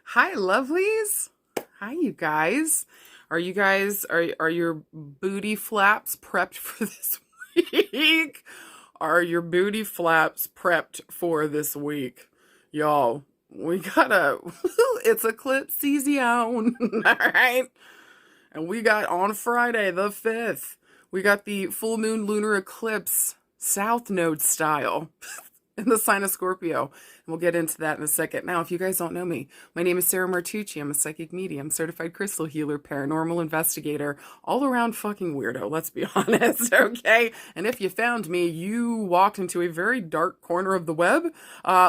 Hi, lovelies. Hi, you guys. Are your booty flaps prepped for this week? Are your booty flaps prepped for this week? Y'all, we gotta, it's eclipse season, all right? And we got on Friday, the 5th, we got the full moon lunar eclipse, South Node style. In the sign of Scorpio. And we'll get into that in a second. Now, if you guys don't know me, my name is Sarah Martucci. I'm a psychic medium, certified crystal healer, paranormal investigator, all around fucking weirdo, let's be honest, okay? And if you found me, you walked into a very dark corner of the web.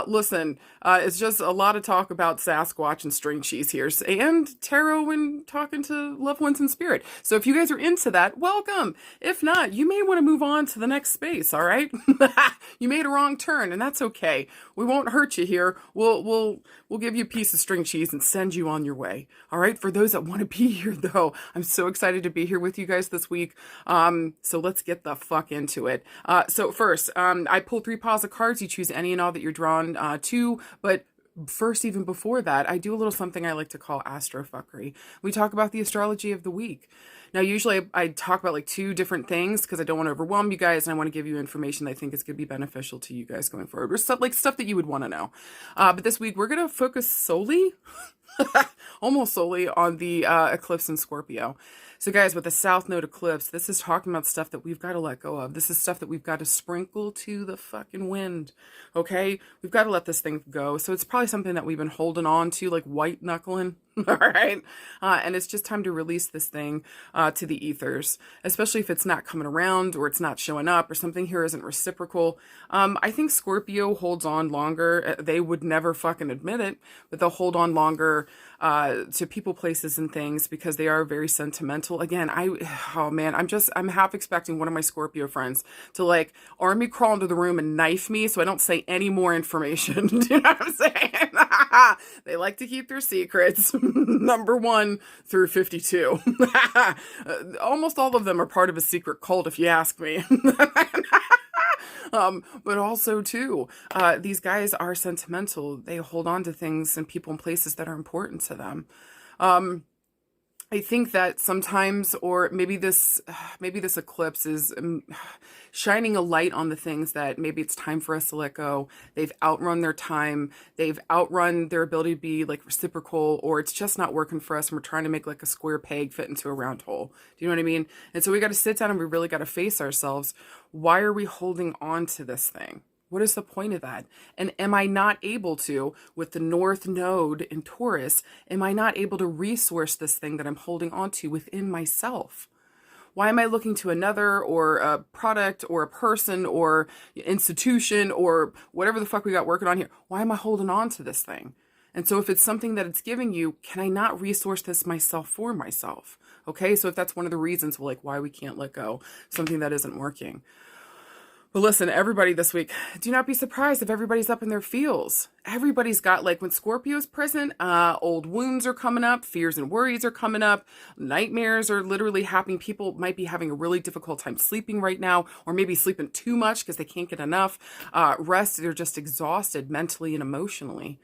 Listen, it's just a lot of talk about Sasquatch and string cheese here, and tarot and talking to loved ones in spirit. So if you guys are into that, welcome. If not, you may want to move on to the next space, all right? You made a wrong turn, and that's okay. We won't hurt you here. We'll give you a piece of string cheese and send you on your way. All right. For those that want to be here, though, I'm so excited to be here with you guys this week. So let's get the fuck into it. So first, I pull 3 piles of cards. You choose any and all that you're drawn to, but first, even before that, I do a little something I like to call astrofuckery. We talk about the astrology of the week. Now, usually I talk about like 2 different things because I don't want to overwhelm you guys and I want to give you information that I think is going to be beneficial to you guys going forward, or stuff that you would want to know. But this week we're going to focus solely, almost solely on the eclipse in Scorpio. So guys, with the South Node eclipse, this is talking about stuff that we've got to let go of. This is stuff that we've got to sprinkle to the fucking wind, okay? We've got to let this thing go. So it's probably something that we've been holding on to, like white knuckling, all right? And it's just time to release this thing to the ethers, especially if it's not coming around or it's not showing up or something here isn't reciprocal. I think Scorpio holds on longer. They would never fucking admit it, but they'll hold on longer to people, places, and things because they are very sentimental. Again, I'm half expecting one of my Scorpio friends to like army crawl into the room and knife me so I don't say any more information. Do you know what I'm saying? They like to keep their secrets. Number 1 through 52. Almost all of them are part of a secret cult, if you ask me. But also too, these guys are sentimental. They hold on to things and people and places that are important to them. I think that sometimes, or maybe this eclipse is shining a light on the things that maybe it's time for us to let go. They've outrun their time. They've outrun their ability to be like reciprocal, or it's just not working for us and we're trying to make like a square peg fit into a round hole. Do you know what I mean? And so we got to sit down and we really got to face ourselves. Why are we holding on to this thing? What is the point of that? And am I not able to, with the North Node in Taurus, am I not able to resource this thing that I'm holding on to within myself? Why am I looking to another or a product or a person or institution or whatever the fuck we got working on here? Why am I holding on to this thing? And so if it's something that it's giving you, can I not resource this myself for myself? Okay, so if that's one of the reasons like why we can't let go, something that isn't working. But listen, everybody this week, do not be surprised if everybody's up in their feels. Everybody's got, like, when Scorpio's present, old wounds are coming up, fears and worries are coming up, nightmares are literally happening. People might be having a really difficult time sleeping right now, or maybe sleeping too much because they can't get enough rest. They're just exhausted mentally and emotionally.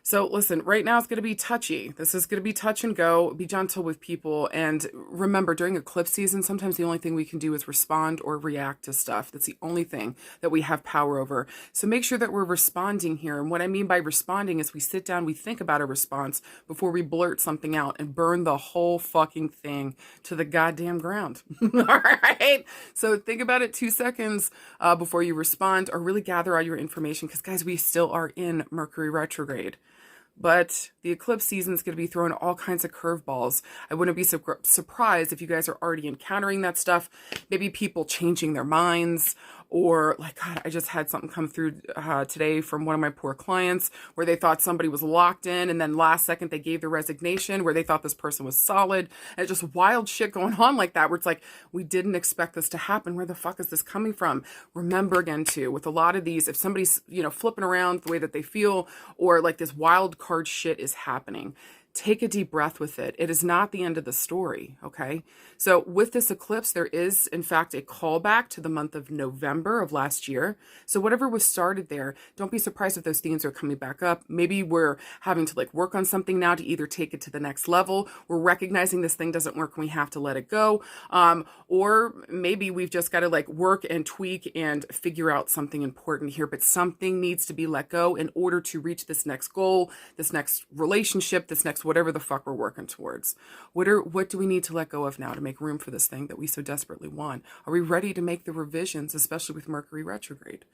So listen, right now it's going to be touchy. This is going to be touch and go. Be gentle with people. And remember, during eclipse season, sometimes the only thing we can do is respond or react to stuff. That's the only thing that we have power over. So make sure that we're responding here. And what I mean by responding is we sit down, we think about a response before we blurt something out and burn the whole fucking thing to the goddamn ground. All right? So think about it 2 seconds before you respond, or really gather all your information. Because guys, we still are in Mercury retrograde. But the eclipse season is going to be throwing all kinds of curveballs. I wouldn't be surprised if you guys are already encountering that stuff. Maybe people changing their minds, or like, God, I just had something come through today from one of my poor clients where they thought somebody was locked in, and then last second they gave their resignation where they thought this person was solid. And it's just wild shit going on like that where it's like, we didn't expect this to happen. Where the fuck is this coming from? Remember again too, with a lot of these, if somebody's, flipping around the way that they feel, or like this wild card shit is happening, take a deep breath with it. It is not the end of the story, okay? So with this eclipse, there is, in fact, a callback to the month of November of last year. So whatever was started there, don't be surprised if those themes are coming back up. Maybe we're having to like work on something now to either take it to the next level. We're recognizing this thing doesn't work and we have to let it go. Or maybe we've just got to like work and tweak and figure out something important here, but something needs to be let go in order to reach this next goal, this next relationship, this next whatever the fuck we're working towards. What do we need to let go of now to make room for this thing that we so desperately want? Are we ready to make the revisions, especially with Mercury retrograde?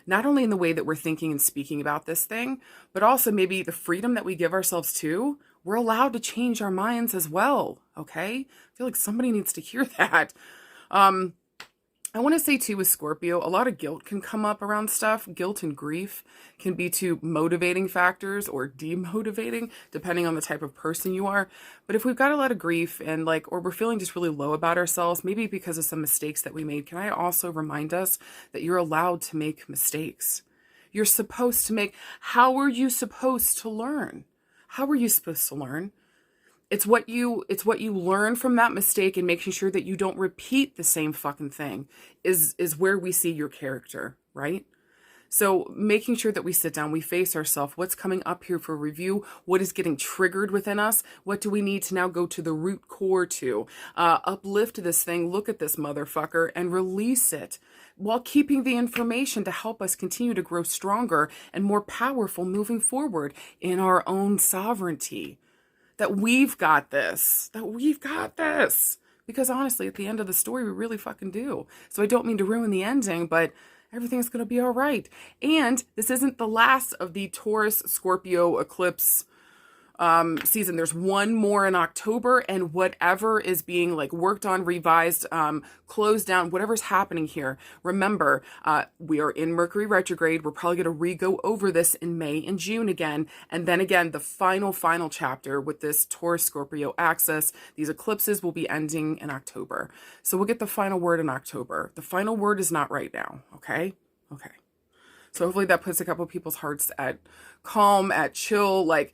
Not only in the way that we're thinking and speaking about this thing, but also maybe the freedom that we give ourselves to. We're allowed to change our minds as well, okay? I feel like somebody needs to hear that. I want to say too with Scorpio, a lot of guilt can come up around stuff. Guilt and grief can be two motivating factors or demotivating, depending on the type of person you are. But if we've got a lot of grief and like, or we're feeling just really low about ourselves, maybe because of some mistakes that we made, can I also remind us that you're allowed to make mistakes? You're supposed to make, how are you supposed to learn? How are you supposed to learn? It's what you learn from that mistake and making sure that you don't repeat the same fucking thing is where we see your character, right? So making sure that we sit down, we face ourselves, what's coming up here for review, what is getting triggered within us, what do we need to now go to the root core to, uplift this thing, look at this motherfucker and release it while keeping the information to help us continue to grow stronger and more powerful moving forward in our own sovereignty. That we've got this, because honestly, at the end of the story, we really fucking do. So I don't mean to ruin the ending, but everything's going to be all right. And this isn't the last of the Taurus Scorpio eclipse season. There's one more in October, and whatever is being like worked on, revised, closed down, whatever's happening here. Remember, we are in Mercury retrograde. We're probably going to re-go over this in May and June again. And then again, the final chapter with this Taurus Scorpio axis. These eclipses will be ending in October. So we'll get the final word in October. The final word is not right now. Okay. So hopefully that puts a couple of people's hearts at calm, at chill, like,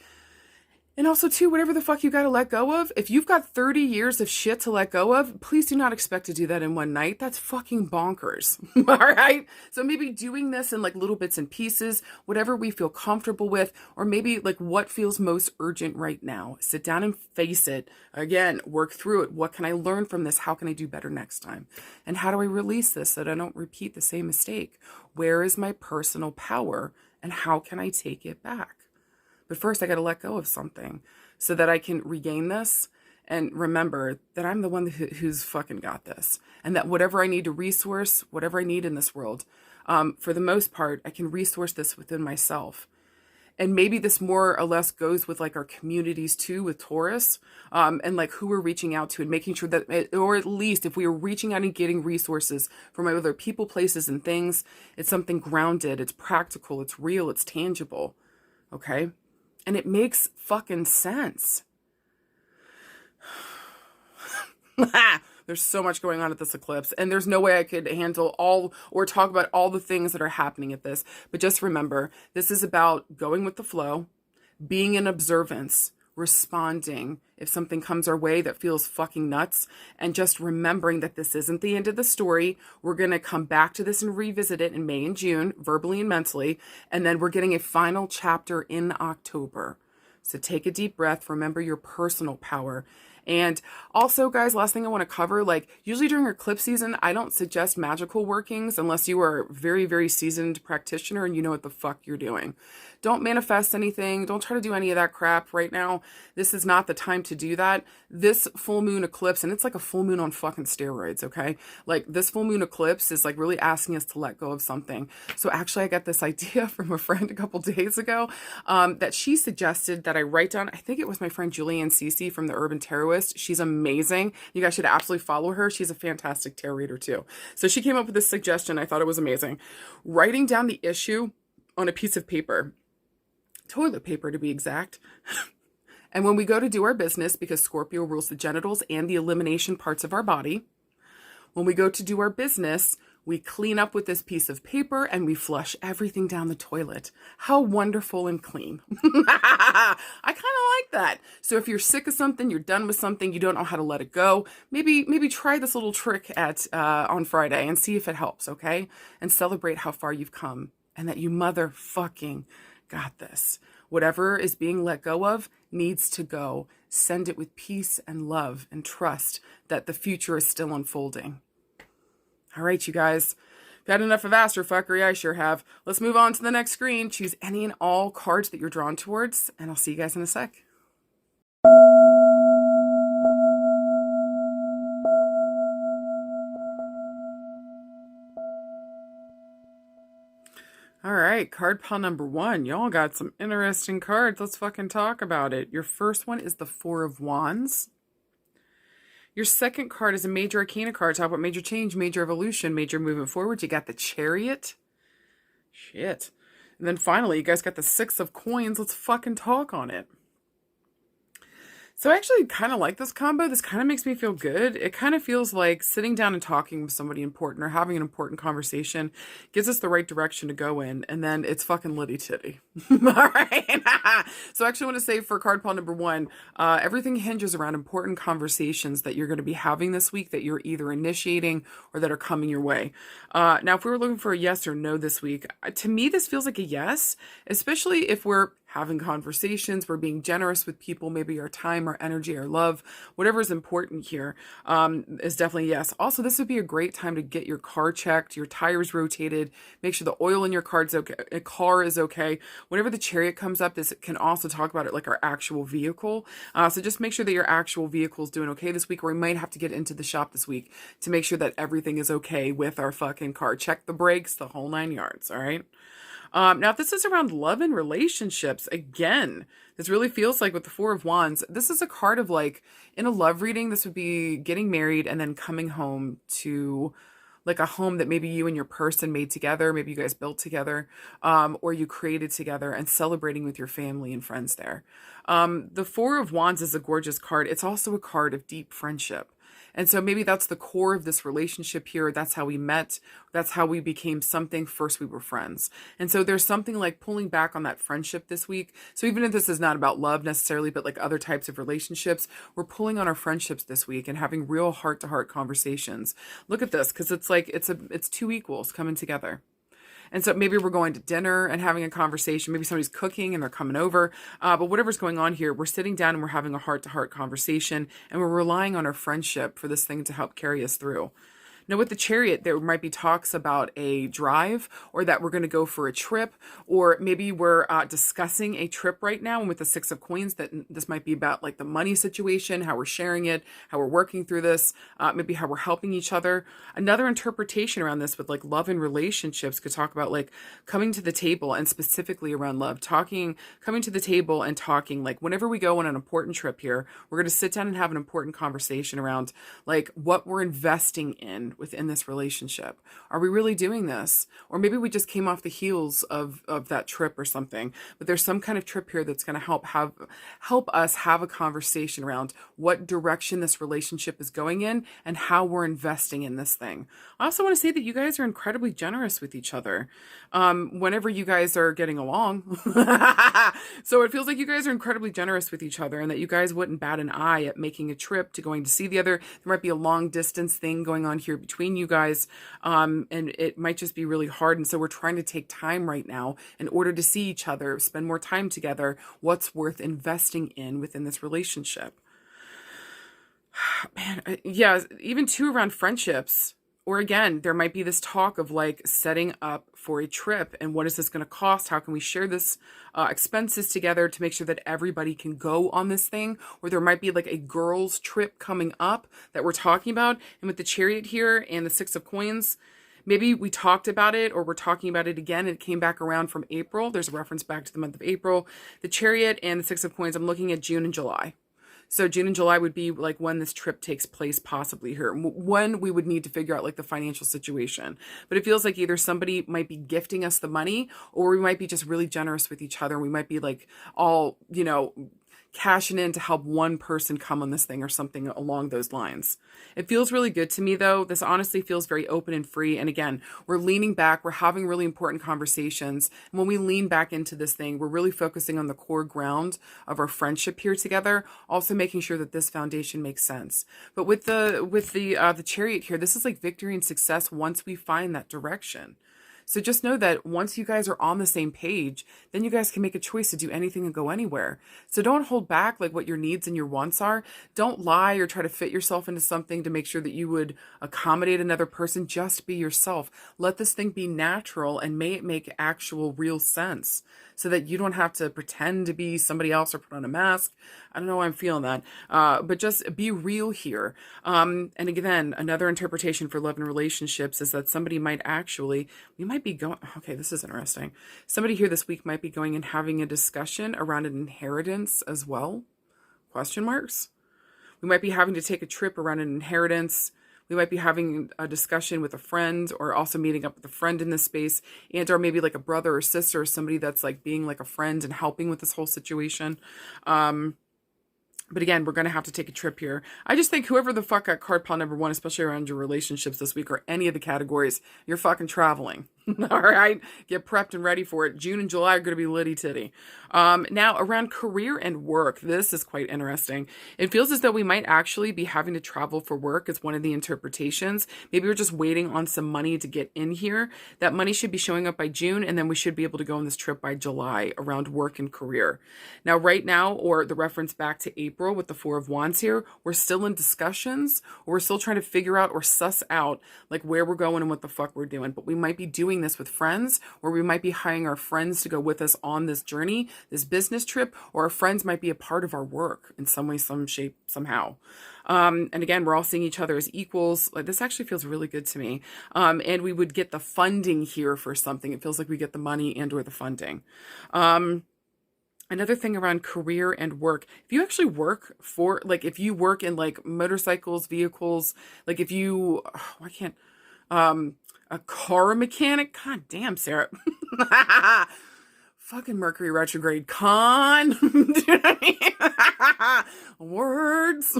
and also, too, whatever the fuck you got to let go of, if you've got 30 years of shit to let go of, please do not expect to do that in one night. That's fucking bonkers. All right? So maybe doing this in like little bits and pieces, whatever we feel comfortable with, or maybe like what feels most urgent right now. Sit down and face it. Again, work through it. What can I learn from this? How can I do better next time? And how do I release this so that I don't repeat the same mistake? Where is my personal power and how can I take it back? But first, I got to let go of something so that I can regain this and remember that I'm the one who's fucking got this. And that whatever I need to resource, whatever I need in this world, for the most part, I can resource this within myself. And maybe this more or less goes with like our communities too, with Taurus, and like who we're reaching out to and making sure that, or at least if we are reaching out and getting resources from other people, places, and things, it's something grounded, it's practical, it's real, it's tangible. Okay? And it makes fucking sense. There's so much going on at this eclipse, and there's no way I could handle all or talk about all the things that are happening at this. But just remember, this is about going with the flow, being in observance, responding if something comes our way that feels fucking nuts, and just remembering that this isn't the end of the story. We're going to come back to this and revisit it in May and June, verbally and mentally, and then we're getting a final chapter in October. So take a deep breath, remember your personal power. And also, guys, last thing I want to cover, like usually during eclipse season, I don't suggest magical workings unless you are a very, very seasoned practitioner and you know what the fuck you're doing. Don't manifest anything. Don't try to do any of that crap right now. This is not the time to do that. This full moon eclipse, and it's like a full moon on fucking steroids, okay? Like this full moon eclipse is like really asking us to let go of something. So actually I got this idea from a friend a couple days ago that she suggested that I write down, I think it was my friend Julianne Cece from the Urban Tarotist. She's amazing. You guys should absolutely follow her. She's a fantastic tarot reader too. So she came up with this suggestion. I thought it was amazing. Writing down the issue on a piece of paper. Toilet paper to be exact. And when we go to do our business, because Scorpio rules the genitals and the elimination parts of our body, when we go to do our business, we clean up with this piece of paper and we flush everything down the toilet. How wonderful and clean. I kind of like that. So if you're sick of something, you're done with something, you don't know how to let it go, maybe try this little trick at on Friday and see if it helps, okay? And celebrate how far you've come and that you motherfucking got this. Whatever is being let go of needs to go. Send it with peace and love and trust that the future is still unfolding. All right, you guys. Got enough of astrofuckery? I sure have. Let's move on to the next screen. Choose any and all cards that you're drawn towards, and I'll see you guys in a sec. All right, card pile number 1. Y'all got some interesting cards. Let's fucking talk about it. Your first one is the Four of Wands. Your second card is a major arcana card. Talk about major change, major evolution, major movement forward. You got the Chariot. Shit. And then finally, you guys got the Six of Coins. Let's fucking talk on it. So I actually kind of like this combo. This kind of makes me feel good. It kind of feels like sitting down and talking with somebody important or having an important conversation gives us the right direction to go in, and then it's fucking litty titty. All right. So I actually want to say for card pile number 1, everything hinges around important conversations that you're going to be having this week that you're either initiating or that are coming your way. Now, if we were looking for a yes or no this week, to me, this feels like a yes, especially if we're having conversations, we're being generous with people, maybe our time, our energy, our love, whatever is important here, is definitely yes. Also, this would be a great time to get your car checked, your tires rotated, make sure the oil in your car is okay. Whenever the Chariot comes up, this can also talk about it like our actual vehicle. So just make sure that your actual vehicle is doing okay this week, or we might have to get into the shop this week to make sure that everything is okay with our fucking car. Check the brakes, the whole 9 yards, all right? Now, if this is around love and relationships, again, this really feels like with the Four of Wands, this is a card of like, in a love reading, this would be getting married and then coming home to like a home that maybe you and your person made together, maybe you guys built together, or you created together, and celebrating with your family and friends there. The Four of Wands is a gorgeous card. It's also a card of deep friendship. And so maybe that's the core of this relationship here. That's how we met. That's how we became something. First, we were friends. And so there's something like pulling back on that friendship this week. So even if this is not about love necessarily, but like other types of relationships, we're pulling on our friendships this week and having real heart-to-heart conversations. Look at this, because it's like it's two equals coming together. And so maybe we're going to dinner and having a conversation. Maybe somebody's cooking and they're coming over. But whatever's going on here, we're sitting down and we're having a heart-to-heart conversation, and we're relying on our friendship for this thing to help carry us through. Now, with the Chariot, there might be talks about a drive, or that we're going to go for a trip, or maybe we're discussing a trip right now. And with the Six of Coins, that this might be about like the money situation, how we're sharing it, how we're working through this, maybe how we're helping each other. Another interpretation around this with like love and relationships could talk about like coming to the table, and specifically around love, coming to the table and talking. Like whenever we go on an important trip here, we're going to sit down and have an important conversation around like what we're investing in within this relationship. Are we really doing this? Or maybe we just came off the heels of that trip or something, but there's some kind of trip here that's going to help us have a conversation around what direction this relationship is going in and how we're investing in this thing. I also want to say that you guys are incredibly generous with each other whenever you guys are getting along. So it feels like you guys are incredibly generous with each other, and that you guys wouldn't bat an eye at making a trip to going to see the other. There might be a long distance thing going on here between you guys, and it might just be really hard. And so we're trying to take time right now in order to see each other, spend more time together. What's worth investing in within this relationship? Man, yeah, even too around friendships. Or again, there might be this talk of like setting up for a trip, and what is this going to cost? How can we share this expenses together to make sure that everybody can go on this thing? Or there might be like a girls' trip coming up that we're talking about. And with the Chariot here and the Six of Coins, maybe we talked about it, or we're talking about it again. It came back around from April. There's a reference back to the month of April. The Chariot and the Six of Coins, I'm looking at June and July. So June and July would be like when this trip takes place, possibly here, when we would need to figure out like the financial situation. But it feels like either somebody might be gifting us the money, or we might be just really generous with each other. We might be like all, cashing in to help one person come on this thing or something along those lines. It feels really good to me though. This honestly feels very open and free. And again, we're leaning back. We're having really important conversations. And when we lean back into this thing, we're really focusing on the core ground of our friendship here together. Also making sure that this foundation makes sense. But with the Chariot here, this is like victory and success once we find that direction. So just know that once you guys are on the same page, then you guys can make a choice to do anything and go anywhere. So don't hold back like what your needs and your wants are. Don't lie or try to fit yourself into something to make sure that you would accommodate another person. Just be yourself. Let this thing be natural and may it make actual real sense so that you don't have to pretend to be somebody else or put on a mask. I don't know why I'm feeling that. But just be real here. And again, another interpretation for love and relationships is that somebody might actually, we might be going, okay, this is interesting. Somebody here this week might be going and having a discussion around an inheritance as well. Question marks. We might be having to take a trip around an inheritance. We might be having a discussion with a friend or also meeting up with a friend in this space and or maybe like a brother or sister or somebody that's like being like a friend and helping with this whole situation. But again, we're going to have to take a trip here. I just think whoever the fuck got card pile number 1, especially around your relationships this week or any of the categories, you're fucking traveling. All right. Get prepped and ready for it. June and July are going to be litty titty. Now around career and work, this is quite interesting. It feels as though we might actually be having to travel for work as one of the interpretations. Maybe we're just waiting on some money to get in here. That money should be showing up by June, and then we should be able to go on this trip by July around work and career. Now, right now, or the reference back to April with the 4 of Wands here, we're still in discussions, or we're still trying to figure out or suss out like where we're going and what the fuck we're doing. But we might be doing this with friends, or we might be hiring our friends to go with us on this journey, this business trip, or our friends might be a part of our work in some way, some shape, somehow. And again, we're all seeing each other as equals. Like, this actually feels really good to me. And we would get the funding here for something. It feels like we get the money and or the funding. Another thing around career and work, if you actually work for, like, if you work in like motorcycles, vehicles, like if you, I can't, a car mechanic, god damn, Sarah. Fucking Mercury retrograde con. Words.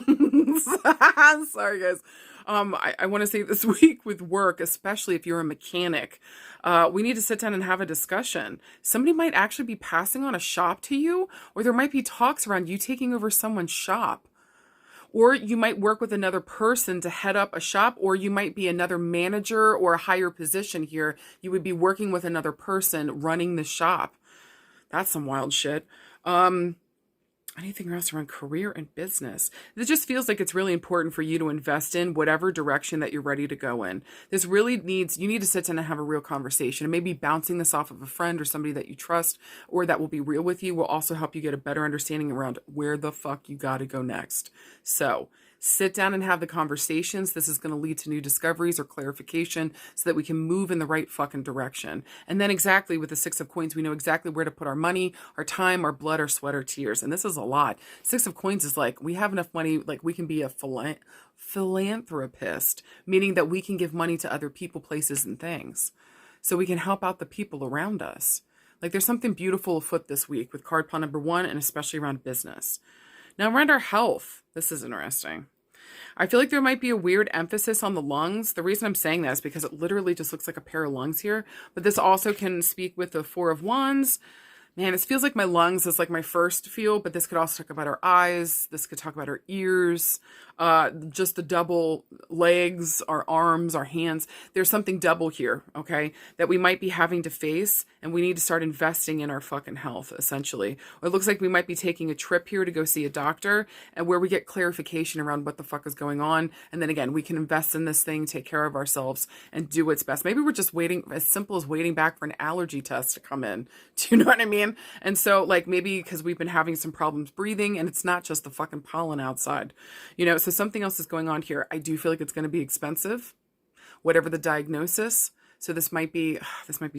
Sorry, guys. I want to say this week with work, especially if you're a mechanic, we need to sit down and have a discussion. Somebody might actually be passing on a shop to you, or there might be talks around you taking over someone's shop. Or you might work with another person to head up a shop, or you might be another manager or a higher position here. You would be working with another person running the shop. That's some wild shit. Anything else around career and business? It just feels like it's really important for you to invest in whatever direction that you're ready to go in. This really needs, you need to sit down and have a real conversation, and maybe bouncing this off of a friend or somebody that you trust or that will be real with you will also help you get a better understanding around where the fuck you got to go next. So sit down and have the conversations. This is going to lead to new discoveries or clarification so that we can move in the right fucking direction. And then exactly with the 6 of Coins, we know exactly where to put our money, our time, our blood, our sweat, our tears. And this is a lot. 6 of Coins is like, we have enough money, like we can be a philanthropist, meaning that we can give money to other people, places, and things. So we can help out the people around us. Like, there's something beautiful afoot this week with card pile number 1, and especially around business. Now around our health, this is interesting. I feel like there might be a weird emphasis on the lungs. The reason I'm saying that is because it literally just looks like a pair of lungs here. But this also can speak with the 4 of Wands. Man, it feels like my lungs is like my first feel, but this could also talk about our eyes. This could talk about our ears, just the double legs, our arms, our hands. There's something double here, okay, that we might be having to face, and we need to start investing in our fucking health, essentially. Or it looks like we might be taking a trip here to go see a doctor, and where we get clarification around what the fuck is going on. And then again, we can invest in this thing, take care of ourselves, and do what's best. Maybe we're just waiting, as simple as waiting back for an allergy test to come in. Do you know what I mean? And so, like, maybe because we've been having some problems breathing, and it's not just the fucking pollen outside, you know, so something else is going on here. I do feel like it's going to be expensive, whatever the diagnosis. So this might be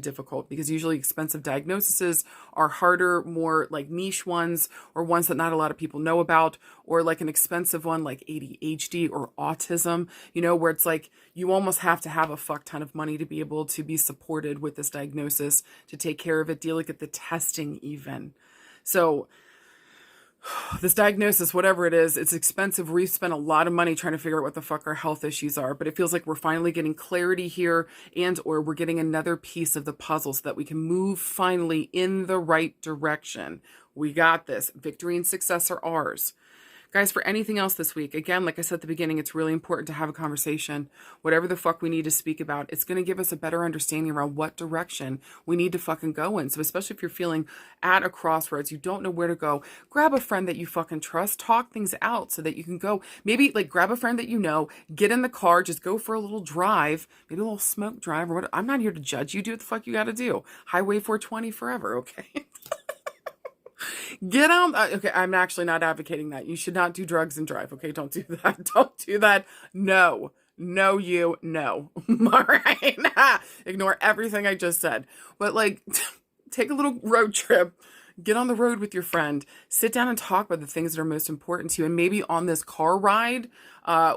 difficult, because usually expensive diagnoses are harder, more like niche ones, or ones that not a lot of people know about, or like an expensive one like ADHD or autism, you know, where it's like you almost have to have a fuck ton of money to be able to be supported with this diagnosis, to take care of it, deal with the testing even. So This diagnosis, whatever it is, it's expensive. We've spent a lot of money trying to figure out what the fuck our health issues are, but it feels like we're finally getting clarity here, and or we're getting another piece of the puzzle so that we can move finally in the right direction. We got this. Victory and success are ours. Guys, for anything else this week, again, like I said at the beginning, it's really important to have a conversation. Whatever the fuck we need to speak about, it's going to give us a better understanding around what direction we need to fucking go in. So especially if you're feeling at a crossroads, you don't know where to go, grab a friend that you fucking trust, talk things out so that you can go. Maybe like grab a friend that you know, get in the car, just go for a little drive, maybe a little smoke drive or what. I'm not here to judge you. Do what the fuck you got to do. Highway 420 forever, okay? Get on. Okay, I'm actually not advocating that. You should not do drugs and drive. Okay, don't do that. Don't do that. No. No, you. No. All right. Ignore everything I just said. But like, take a little road trip. Get on the road with your friend. Sit down and talk about the things that are most important to you. And maybe on this car ride,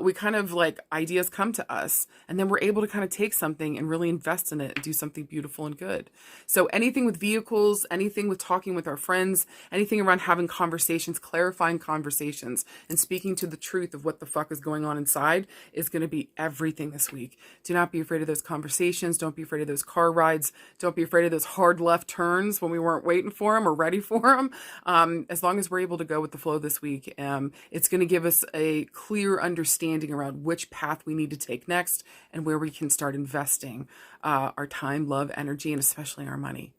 we kind of like ideas come to us. And then we're able to kind of take something and really invest in it and do something beautiful and good. So anything with vehicles, anything with talking with our friends, anything around having conversations, clarifying conversations, and speaking to the truth of what the fuck is going on inside is going to be everything this week. Do not be afraid of those conversations. Don't be afraid of those car rides. Don't be afraid of those hard left turns when we weren't waiting for them or ready for them. As long as we're able to go with the flow this week, it's going to give us a clear understanding around which path we need to take next and where we can start investing our time, love, energy, and especially our money.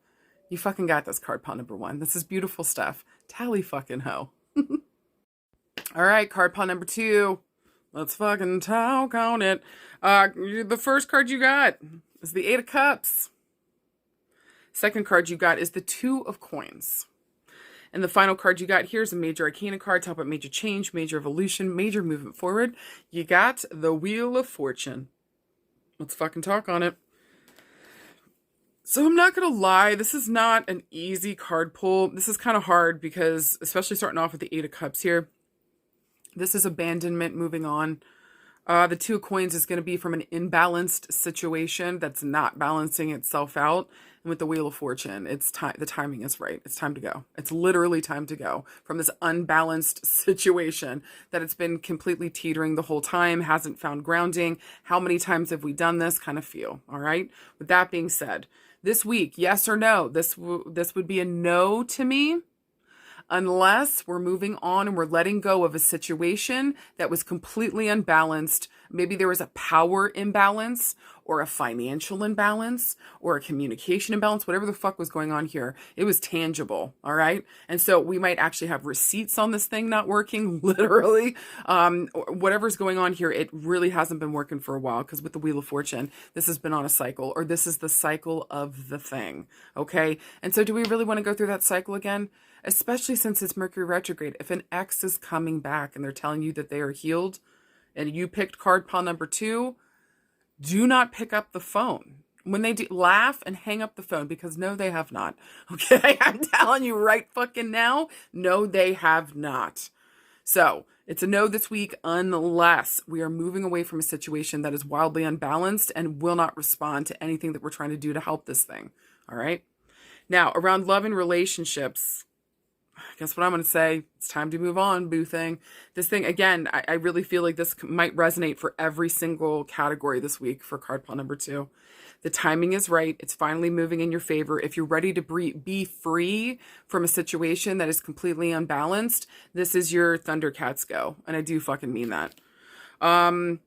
You fucking got this, card pile number 1. This is beautiful stuff. Tally fucking ho. All right, card pile number 2. Let's fucking talk on it. The first card you got is the 8 of Cups. Second card you got is the 2 of Coins. And the final card you got here is a major arcana card, talk about major change, major evolution, major movement forward. You got the Wheel of Fortune. Let's fucking talk on it. So I'm not going to lie, this is not an easy card pull. This is kind of hard because, especially starting off with the 8 of Cups here, this is abandonment, moving on. The 2 of Coins is going to be from an imbalanced situation that's not balancing itself out. And with the Wheel of Fortune, it's time. The timing is right. It's time to go. It's literally time to go from this unbalanced situation that it's been completely teetering the whole time, hasn't found grounding. How many times have we done this kind of feel? All right. With that being said, this week, yes or no, this would be a no to me. Unless we're moving on and we're letting go of a situation that was completely unbalanced. Maybe there was a power imbalance or a financial imbalance or a communication imbalance, whatever the fuck was going on here. It was tangible, all right? And so we might actually have receipts on this thing not working, literally. Whatever's going on here, it really hasn't been working for a while because with the Wheel of Fortune, this has been on a cycle, or this is the cycle of the thing, okay? And so do we really want to go through that cycle again? Especially since it's Mercury retrograde. If an ex is coming back and they're telling you that they are healed and you picked card pile number 2, do not pick up the phone. When they do, laugh and hang up the phone because no, they have not. Okay, I'm telling you right fucking now, no, they have not. So it's a no this week unless we are moving away from a situation that is wildly unbalanced and will not respond to anything that we're trying to do to help this thing. All right. Now, around love and relationships, guess what I'm going to say? It's time to move on, boo thing. This thing, again, I really feel like this might resonate for every single category this week for card pile number 2. The timing is right. It's finally moving in your favor. If you're ready to be free from a situation that is completely unbalanced, this is your Thundercats go. And I do fucking mean that. Man,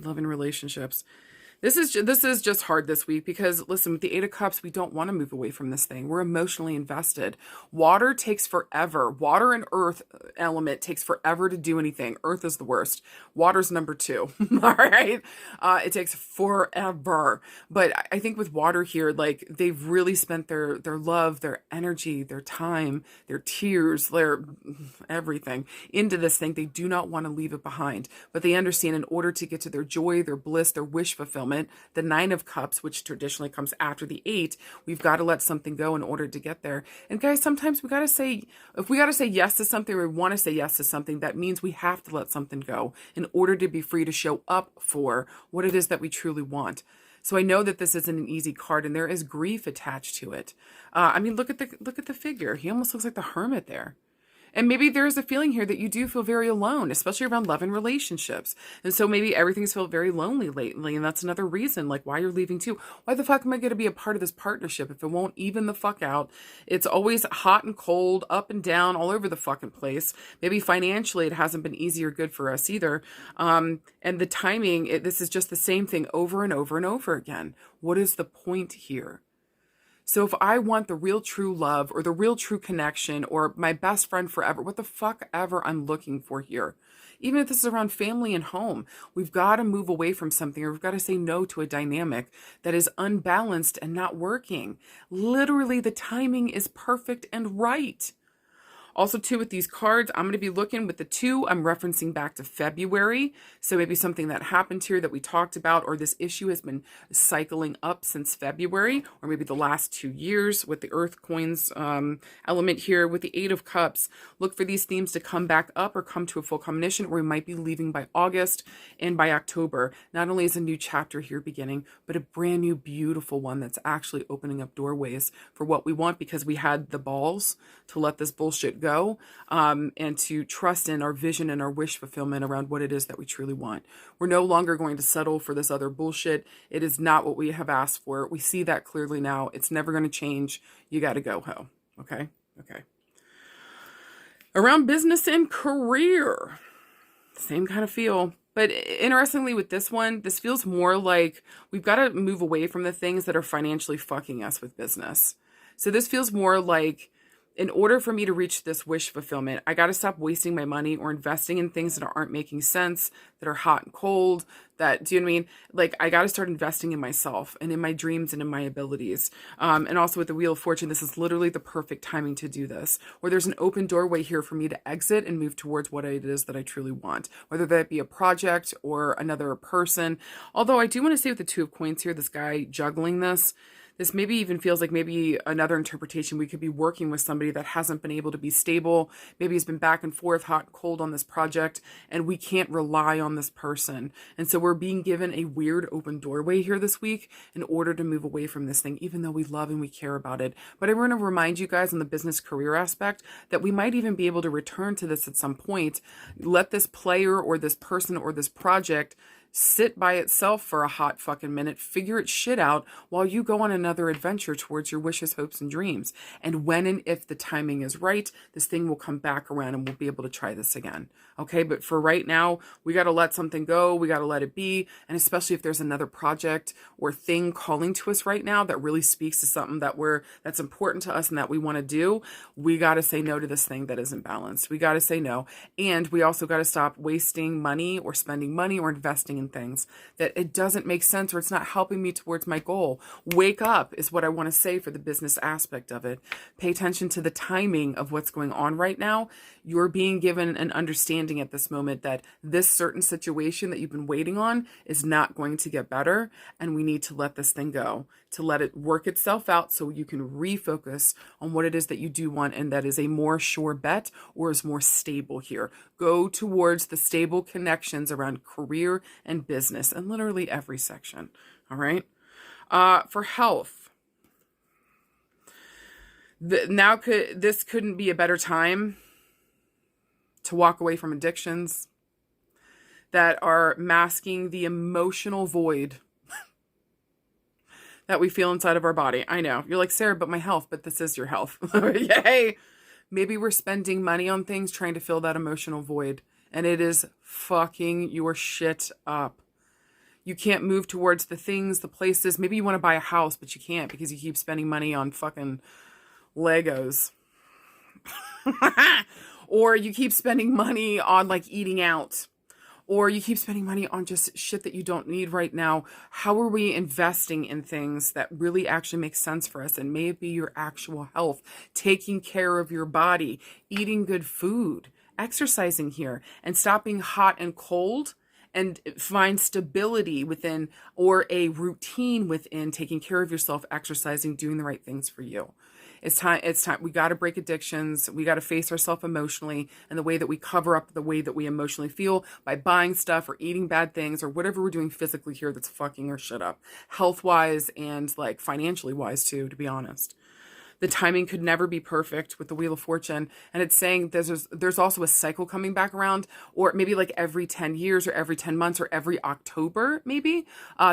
love and relationships. This is just hard this week because, listen, with the 8 of Cups, we don't want to move away from this thing. We're emotionally invested. Water takes forever. Water and earth element takes forever to do anything. Earth is the worst. Water's number 2. All right? It takes forever. But I think with water here, like, they've really spent their love, their energy, their time, their tears, their everything into this thing. They do not want to leave it behind. But they understand in order to get to their joy, their bliss, their wish fulfillment, the 9 of Cups, which traditionally comes after the 8, we've got to let something go in order to get there. And guys, sometimes we got to say, if we got to say yes to something or we want to say yes to something, that means we have to let something go in order to be free to show up for what it is that we truly want. So I know that this isn't an easy card and there is grief attached to it. I mean, look at the figure. He almost looks like the Hermit there. And maybe there's a feeling here that you do feel very alone, especially around love and relationships. And so maybe everything's felt very lonely lately. And that's another reason, like, why you're leaving too. Why the fuck am I going to be a part of this partnership if it won't even the fuck out? It's always hot and cold, up and down, all over the fucking place. Maybe financially it hasn't been easy or good for us either. And the timing, this is just the same thing over and over and over again. What is the point here? So if I want the real true love or the real true connection or my best friend forever, what the fuck ever I'm looking for here, even if this is around family and home, we've got to move away from something, or we've got to say no to a dynamic that is unbalanced and not working. Literally, the timing is perfect and right. Also, too, with these cards, I'm going to be looking with the 2, I'm referencing back to February. So maybe something that happened here that we talked about, or this issue has been cycling up since February, or maybe the last 2 years with the Earth coins element here with the 8 of Cups. Look for these themes to come back up or come to a full culmination, or we might be leaving by August and by October. Not only is a new chapter here beginning, but a brand new, beautiful one that's actually opening up doorways for what we want, because we had the balls to let this bullshit go, and to trust in our vision and our wish fulfillment around what it is that we truly want. We're no longer going to settle for this other bullshit. It is not what we have asked for. We see that clearly now. It's never going to change. You got to go, ho. Okay? Okay. Around business and career, same kind of feel. But interestingly with this one, this feels more like we've got to move away from the things that are financially fucking us with business. So this feels more like, in order for me to reach this wish fulfillment, I got to stop wasting my money or investing in things that aren't making sense, that are hot and cold, that, do you know what I mean? Like, I got to start investing in myself and in my dreams and in my abilities. And also with the Wheel of Fortune, this is literally the perfect timing to do this, where there's an open doorway here for me to exit and move towards what it is that I truly want, whether that be a project or another person. Although I do want to say with the 2 of Coins here, this guy juggling this maybe even feels like maybe another interpretation. We could be working with somebody that hasn't been able to be stable. Maybe has been back and forth, hot and cold on this project, and we can't rely on this person. And so we're being given a weird open doorway here this week in order to move away from this thing, even though we love and we care about it. But I want to remind you guys on the business career aspect that we might even be able to return to this at some point. Let this player or this person or this project sit by itself for a hot fucking minute, figure its shit out while you go on another adventure towards your wishes, hopes, and dreams. And when and if the timing is right, this thing will come back around and we'll be able to try this again. Okay, but for right now, we got to let something go. We got to let it be. And especially if there's another project or thing calling to us right now that really speaks to something that's important to us and that we want to do, we got to say no to this thing that isn't balanced. We got to say no. And we also got to stop wasting money or spending money or investing in things that it doesn't make sense or it's not helping me towards my goal. Wake up is what I want to say for the business aspect of it. Pay attention to the timing of what's going on right now. You're being given an understanding at this moment that this certain situation that you've been waiting on is not going to get better, and we need to let this thing go, to let it work itself out so you can refocus on what it is that you do want, and that is a more sure bet or is more stable here. Go towards the stable connections around career and business and literally every section. All right. For health, this couldn't be a better time to walk away from addictions that are masking the emotional void that we feel inside of our body. I know you're like, Sarah, but my health, but this is your health. Yay. Maybe we're spending money on things trying to fill that emotional void, and it is fucking your shit up. You can't move towards the things, the places. Maybe you want to buy a house, but you can't because you keep spending money on fucking Legos. Or you keep spending money on like eating out. Or you keep spending money on just shit that you don't need right now. How are we investing in things that really actually make sense for us? And may it be your actual health, taking care of your body, eating good food, exercising here, and stopping hot and cold, and find stability within or a routine within taking care of yourself, exercising, doing the right things for you. It's time. We got to break addictions. We got to face ourselves emotionally, and the way that we cover up the way that we emotionally feel by buying stuff or eating bad things or whatever we're doing physically here that's fucking our shit up, health-wise and like financially wise too, to be honest. The timing could never be perfect with the Wheel of Fortune. And it's saying there's also a cycle coming back around, or maybe like every 10 years or every 10 months or every October, maybe.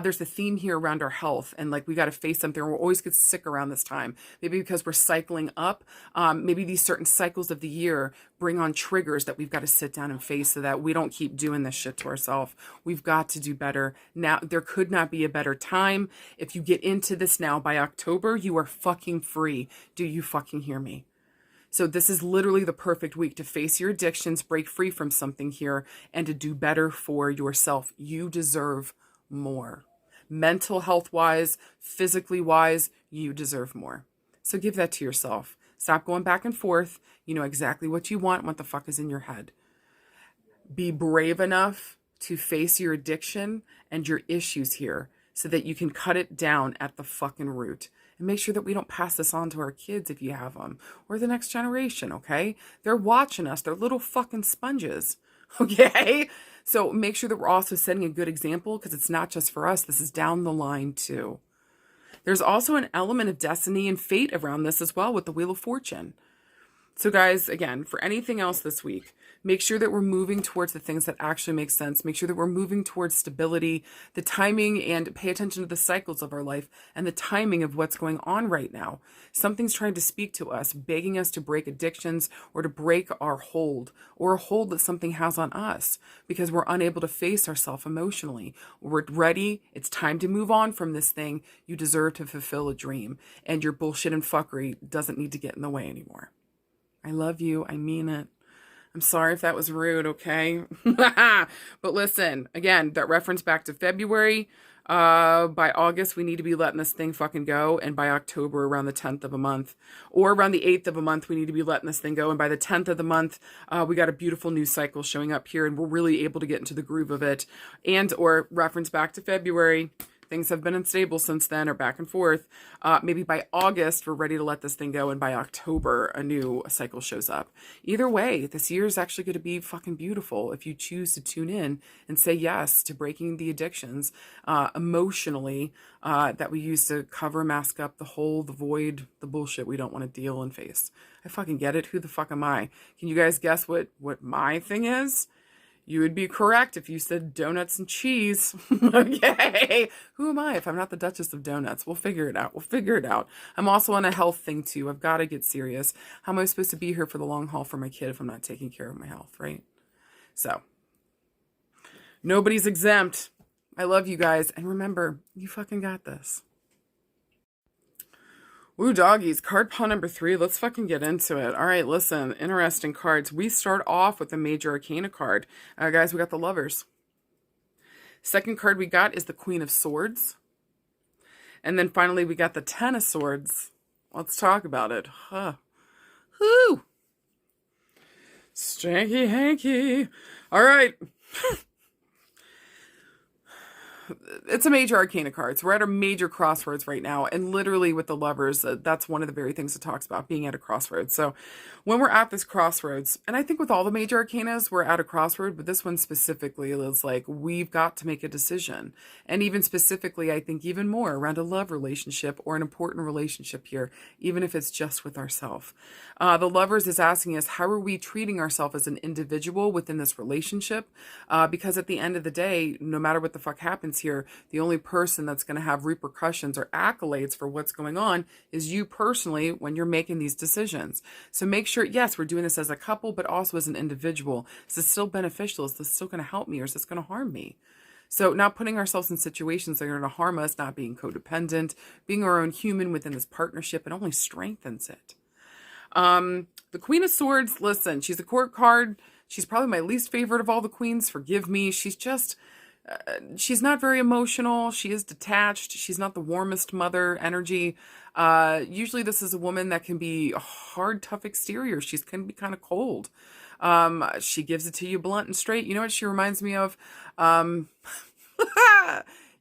There's a theme here around our health. And like we got to face something. We'll always get sick around this time. Maybe because we're cycling up. Maybe these certain cycles of the year bring on triggers that we've got to sit down and face so that we don't keep doing this shit to ourselves. We've got to do better. Now, there could not be a better time. If you get into this now by October, you are fucking free. Do you fucking hear me? So this is literally the perfect week to face your addictions, break free from something here, and to do better for yourself. You deserve more. Mental health wise, physically wise, you deserve more. So give that to yourself. Stop going back and forth. You know exactly what you want, what the fuck is in your head. Be brave enough to face your addiction and your issues here so that you can cut it down at the fucking root. And make sure that we don't pass this on to our kids if you have them, or the next generation, okay? They're watching us. They're little fucking sponges, okay? So make sure that we're also setting a good example, because it's not just for us. This is down the line too. There's also an element of destiny and fate around this as well with the Wheel of Fortune. So guys, again, for anything else this week, make sure that we're moving towards the things that actually make sense. Make sure that we're moving towards stability, the timing, and pay attention to the cycles of our life and the timing of what's going on right now. Something's trying to speak to us, begging us to break addictions or to break our hold, or a hold that something has on us because we're unable to face ourselves emotionally. We're ready. It's time to move on from this thing. You deserve to fulfill a dream, and your bullshit and fuckery doesn't need to get in the way anymore. I love you. I mean it. I'm sorry if that was rude, okay? But listen, again, that reference back to February. By August, we need to be letting this thing fucking go. And by October, around the 10th of a month, or around the 8th of a month, we need to be letting this thing go. And by the 10th of the month, we got a beautiful new cycle showing up here, and we're really able to get into the groove of it. And, or reference back to February. Things have been unstable since then, or back and forth. Maybe by August, we're ready to let this thing go. And by October, a new cycle shows up. Either way, this year is actually going to be fucking beautiful if you choose to tune in and say yes to breaking the addictions emotionally that we use to cover, mask up the hole, the void, the bullshit we don't want to deal and face. I fucking get it. Who the fuck am I? Can you guys guess what my thing is? You would be correct if you said donuts and cheese. Okay. Who am I if I'm not the Duchess of Donuts? We'll figure it out. We'll figure it out. I'm also on a health thing too. I've got to get serious. How am I supposed to be here for the long haul for my kid if I'm not taking care of my health, right? So, nobody's exempt. I love you guys. And remember, you fucking got this. Ooh, doggies. Card pile number 3. Let's fucking get into it. All right, listen. Interesting cards. We start off with the Major Arcana card. Guys, we got the Lovers. Second card we got is the Queen of Swords. And then finally we got the Ten of Swords. Let's talk about it. Huh. Whoo! Stanky hanky. All right. It's a Major Arcana card. So we're at a major crossroads right now. And literally with the Lovers, that's one of the very things it talks about, being at a crossroads. So when we're at this crossroads, and I think with all the Major Arcanas, we're at a crossroad, but this one specifically is like, we've got to make a decision. And even specifically, I think even more around a love relationship or an important relationship here, even if it's just with ourselves. The Lovers is asking us, how are we treating ourselves as an individual within this relationship? Because at the end of the day, no matter what the fuck happens here, the only person that's going to have repercussions or accolades for what's going on is you personally when you're making these decisions. So make sure, yes, we're doing this as a couple, but also as an individual. Is this still beneficial? Is this still going to help me, or is this going to harm me? So not putting ourselves in situations that are going to harm us, not being codependent, being our own human within this partnership, it only strengthens it. The Queen of Swords, listen, she's a court card. She's probably my least favorite of all the queens. Forgive me. She's just... she's not very emotional. She is detached. She's not the warmest mother energy. Usually this is a woman that can be a hard, tough exterior. She can be kind of cold. She gives it to you blunt and straight. You know what she reminds me of?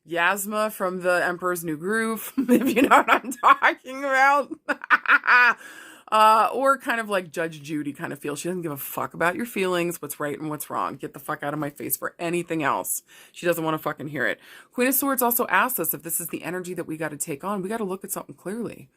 Yasma from the Emperor's New Groove, if you know what I'm talking about. Or kind of like Judge Judy kind of feel. She doesn't give a fuck about your feelings, what's right and what's wrong. Get the fuck out of my face for anything else. She doesn't want to fucking hear it. Queen of Swords also asks us if this is the energy that we got to take on. We got to look at something clearly.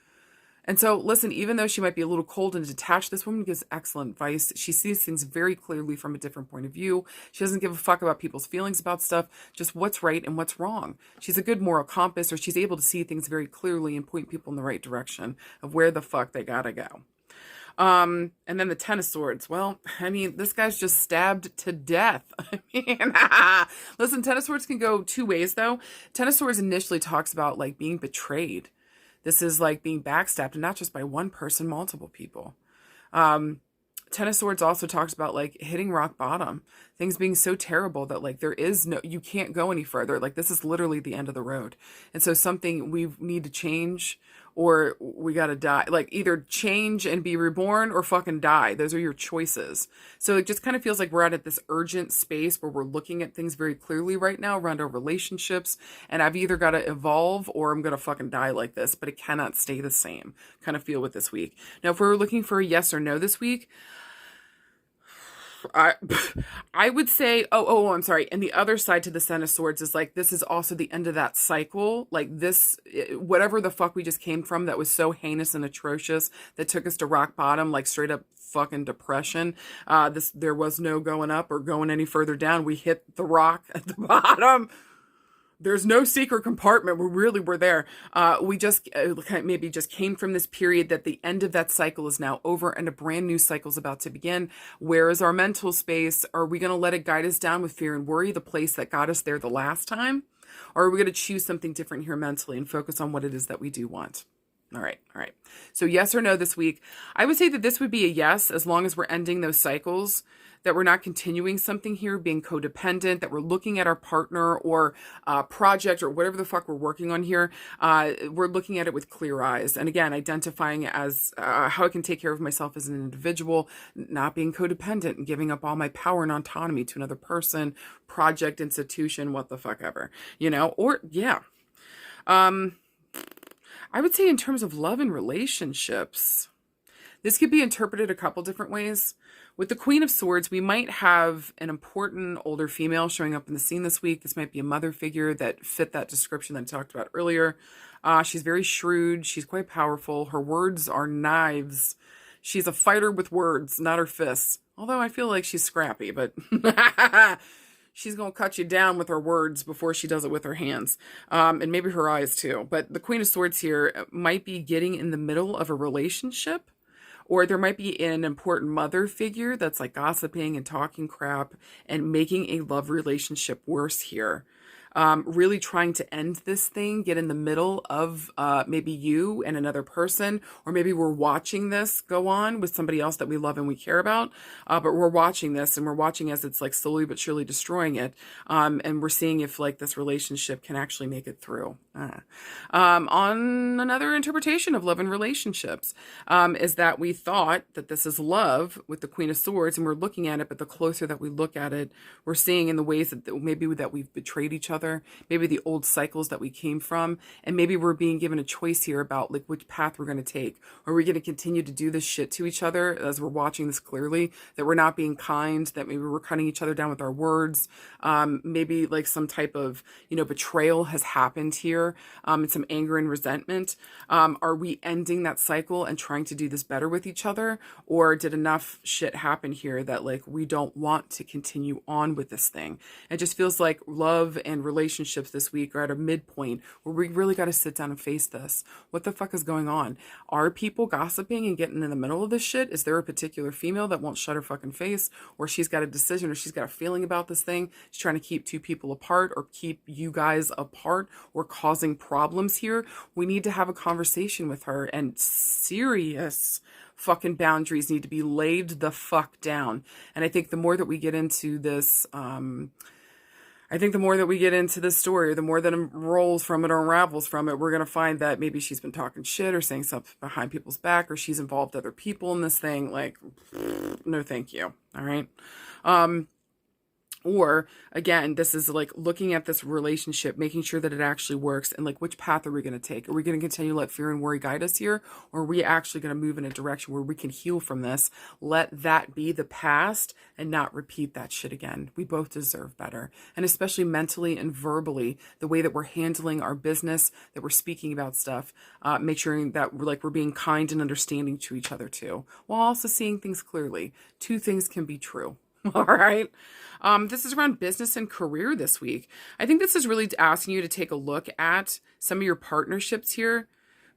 And so, listen, even though she might be a little cold and detached, this woman gives excellent advice. She sees things very clearly from a different point of view. She doesn't give a fuck about people's feelings about stuff, just what's right and what's wrong. She's a good moral compass, or she's able to see things very clearly and point people in the right direction of where the fuck they gotta go. And then the Ten of Swords. Well, I mean, this guy's just stabbed to death. I mean, listen, Ten of Swords can go two ways, though. Ten of Swords initially talks about, like, being betrayed. This is like being backstabbed, and not just by one person, multiple people. Ten of Swords also talks about, like, hitting rock bottom, things being so terrible that, like, you can't go any further. Like, this is literally the end of the road. And so something we need to change, or we got to die. Like, either change and be reborn or fucking die. Those are your choices. So it just kind of feels like we're at this urgent space where we're looking at things very clearly right now around our relationships. And I've either got to evolve or I'm going to fucking die like this, but it cannot stay the same kind of feel with this week. Now, if we were looking for a yes or no this week, I would say, I'm sorry. And the other side to the Ten of Swords is, like, this is also the end of that cycle. Like, this, whatever the fuck we just came from that was so heinous and atrocious that took us to rock bottom, like straight up fucking depression. There was no going up or going any further down. We hit the rock at the bottom. There's no secret compartment. We really were there. We just maybe just came from this period that the end of that cycle is now over and a brand new cycle is about to begin. Where is our mental space? Are we going to let it guide us down with fear and worry, the place that got us there the last time? Or are we going to choose something different here mentally and focus on what it is that we do want? All right. So yes or no this week. I would say that this would be a yes, as long as we're ending those cycles, that we're not continuing something here, being codependent, that we're looking at our partner or project or whatever the fuck we're working on here. We're looking at it with clear eyes. And again, identifying as how I can take care of myself as an individual, not being codependent and giving up all my power and autonomy to another person, project, institution, what the fuck ever, or yeah. I would say in terms of love and relationships, this could be interpreted a couple different ways. With the Queen of Swords, we might have an important older female showing up in the scene this week. This might be a mother figure that fit that description that I talked about earlier. She's very shrewd. She's quite powerful. Her words are knives. She's a fighter with words, not her fists. Although I feel like she's scrappy, but she's going to cut you down with her words before she does it with her hands. And maybe her eyes too. But the Queen of Swords here might be getting in the middle of a relationship. Or there might be an important mother figure that's like gossiping and talking crap and making a love relationship worse here. Really trying to end this thing, get in the middle of maybe you and another person, or maybe we're watching this go on with somebody else that we love and we care about, but we're watching this and we're watching as it's like slowly but surely destroying it, and we're seeing if like this relationship can actually make it through. On another interpretation of love and relationships, is that we thought that this is love with the Queen of Swords and we're looking at it, but the closer that we look at it, we're seeing in the ways that maybe that we've betrayed each other, maybe the old cycles that we came from, and maybe we're being given a choice here about like which path we're going to take. Are we going to continue to do this shit to each other as we're watching this clearly, that we're not being kind, that maybe we're cutting each other down with our words, maybe like some type of betrayal has happened here, and some anger and resentment. Are we ending that cycle and trying to do this better with each other, or did enough shit happen here that like we don't want to continue on with this thing? It just feels like love and relationships this week are at a midpoint where we really got to sit down and face this. What the fuck is going on? Are people gossiping and getting in the middle of this shit? Is there a particular female that won't shut her fucking face, or she's got a decision, or she's got a feeling about this thing? She's trying to keep two people apart or keep you guys apart or causing problems here. We need to have a conversation with her, and serious fucking boundaries need to be laid the fuck down. And I think the more that we get into this, story, the more that rolls from it or unravels from it, we're going to find that maybe she's been talking shit or saying stuff behind people's back, or she's involved other people in this thing. Like, no thank you. All right. Or again, this is like looking at this relationship, making sure that it actually works, and like which path are we going to take? Are we going to continue to let fear and worry guide us here? Or are we actually going to move in a direction where we can heal from this? Let that be the past and not repeat that shit again. We both deserve better. And especially mentally and verbally, the way that we're handling our business, that we're speaking about stuff, make sure that we're being kind and understanding to each other too, while also seeing things clearly. Two things can be true. All right. This is around business and career this week. I think this is really asking you to take a look at some of your partnerships here.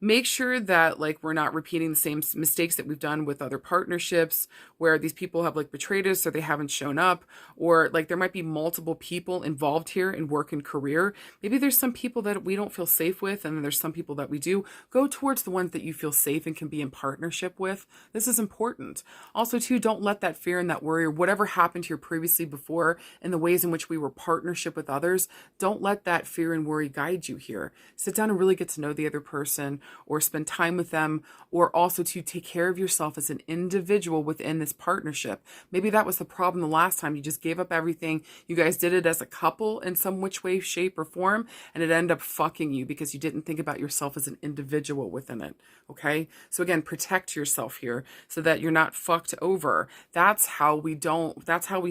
Make sure that like we're not repeating the same mistakes that we've done with other partnerships where these people have like betrayed us or they haven't shown up, or like there might be multiple people involved here in work and career. Maybe there's some people that we don't feel safe with, and then there's some people that we do. Go towards the ones that you feel safe and can be in partnership with. This is important. Also too, don't let that fear and that worry or whatever happened here previously before and the ways in which we were partnership with others, don't let that fear and worry guide you here. Sit down and really get to know the other person, or spend time with them, or also to take care of yourself as an individual within this partnership. Maybe that was the problem the last time. You just gave up everything. You guys did it as a couple in some which way, shape, or form, and it ended up fucking you because you didn't think about yourself as an individual within it. Okay? So again, protect yourself here so that you're not fucked over. That's how we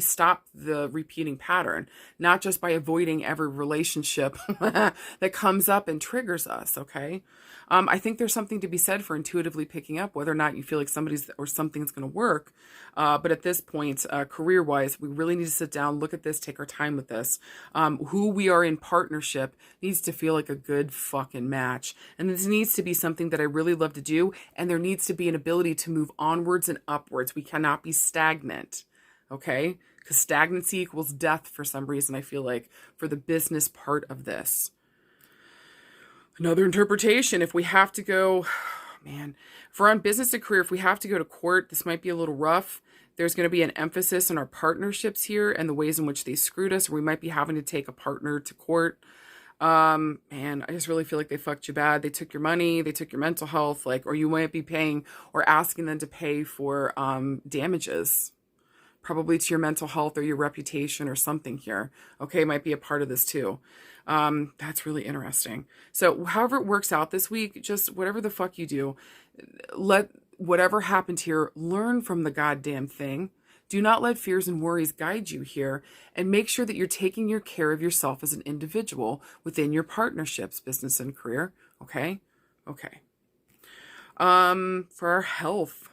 stop the repeating pattern, not just by avoiding every relationship that comes up and triggers us. Okay? I think there's something to be said for intuitively picking up whether or not you feel like somebody's or something's going to work. But at this point, career-wise, we really need to sit down, look at this, take our time with this. Who we are in partnership needs to feel like a good fucking match. And this needs to be something that I really love to do. And there needs to be an ability to move onwards and upwards. We cannot be stagnant. Okay? Because stagnancy equals death for some reason, I feel like, for the business part of this. Another interpretation, if we have to go, man, for on business and career, if we have to go to court, this might be a little rough. There's going to be an emphasis on our partnerships here and the ways in which they screwed us. Or we might be having to take a partner to court. Man, I just really feel like they fucked you bad. They took your money, they took your mental health, or you might be paying or asking them to pay for damages. Probably to your mental health or your reputation or something here. Okay, might be a part of this too. That's really interesting. So however it works out this week, just whatever the fuck you do, let whatever happened here, learn from the goddamn thing. Do not let fears and worries guide you here, and make sure that you're taking your care of yourself as an individual within your partnerships, business and career. Okay. Okay. For our health.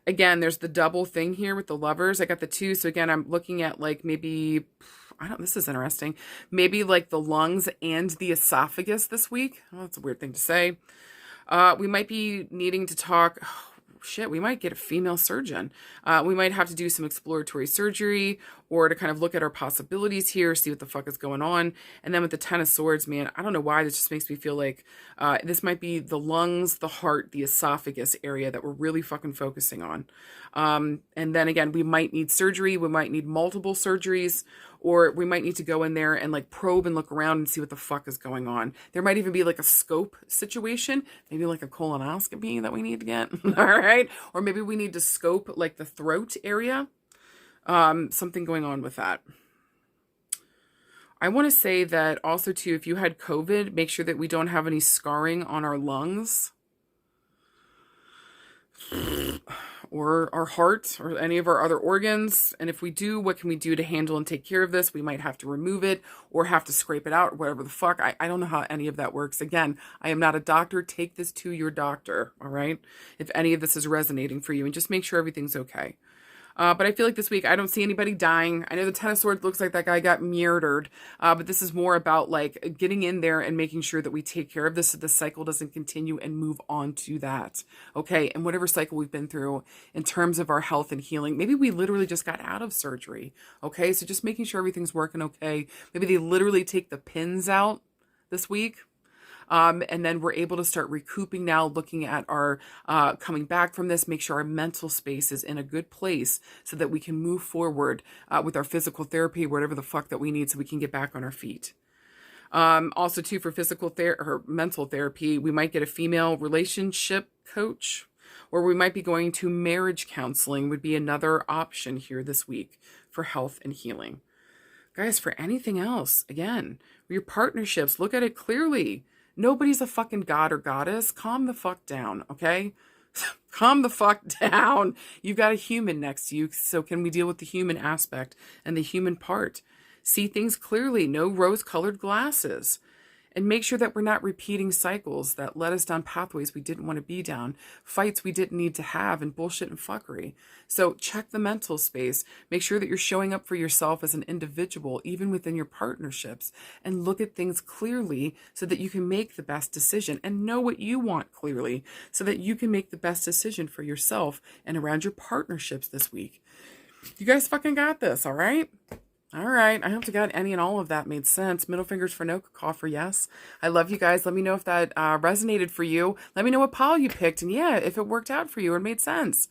Again, there's the double thing here with the lovers. I got the two. So again, I'm looking at maybe, this is interesting. Maybe the lungs and the esophagus this week. Oh, that's a weird thing to say. We might be needing to talk. We might get a female surgeon. We might have to do some exploratory surgery or to kind of look at our possibilities here, see what the fuck is going on. And then with the Ten of Swords, man, I don't know why this just makes me feel like this might be the lungs, the heart, the esophagus area that we're really fucking focusing on. And then again, we might need surgery. We might need multiple surgeries, or we might need to go in there and probe and look around and see what the fuck is going on. There might even be a scope situation, maybe a colonoscopy that we need to get. All right. Or maybe we need to scope the throat area. Something going on with that. I want to say that also too, if you had COVID, make sure that we don't have any scarring on our lungs or our heart or any of our other organs. And if we do, what can we do to handle and take care of this? We might have to remove it or have to scrape it out or whatever the fuck. I don't know how any of that works. Again, I am not a doctor. Take this to your doctor. All right. If any of this is resonating for you, and just make sure everything's okay. But I feel like this week, I don't see anybody dying. I know the Ten of Swords looks like that guy got murdered. But this is more about getting in there and making sure that we take care of this so the cycle doesn't continue and move on to that. Okay. And whatever cycle we've been through in terms of our health and healing, maybe we literally just got out of surgery. Okay. So just making sure everything's working okay. Maybe they literally take the pins out this week. And then we're able to start recouping now, looking at our coming back from this, make sure our mental space is in a good place so that we can move forward with our physical therapy, whatever the fuck that we need so we can get back on our feet. Also too, for physical or mental therapy, we might get a female relationship coach Or we might be going to marriage counseling would be another option here this week for health and healing. Guys, for anything else, again, your partnerships, look at it clearly. Nobody's a fucking god or goddess. Calm the fuck down, okay? Calm the fuck down. You've got a human next to you, so can we deal with the human aspect and the human part? See things clearly, no rose-colored glasses. And make sure that we're not repeating cycles that led us down pathways we didn't want to be down, fights we didn't need to have, and bullshit and fuckery. So check the mental space. Make sure that you're showing up for yourself as an individual, even within your partnerships, and look at things clearly so that you can make the best decision and know what you want clearly so that you can make the best decision for yourself and around your partnerships this week. You guys fucking got this, all right? All right. I hope to God any and all of that made sense. Middle fingers for no, caw for yes. I love you guys. Let me know if that resonated for you. Let me know what pile you picked. And yeah, if it worked out for you or made sense.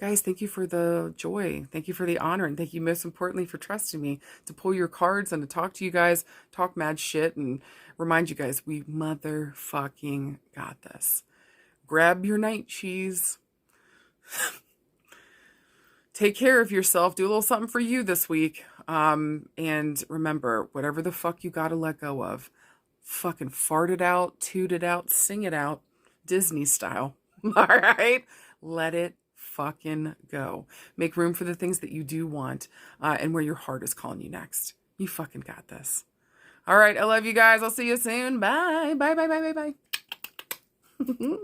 Guys, thank you for the joy. Thank you for the honor. And thank you most importantly for trusting me to pull your cards and to talk to you guys, talk mad shit, and remind you guys we motherfucking got this. Grab your night cheese. Take care of yourself. Do a little something for you this week. And remember, whatever the fuck you gotta let go of, fucking fart it out, toot it out, sing it out, Disney style. All right? Let it fucking go. Make room for the things that you do want, and where your heart is calling you next. You fucking got this. All right. I love you guys. I'll see you soon. Bye. Bye, bye, bye, bye, bye.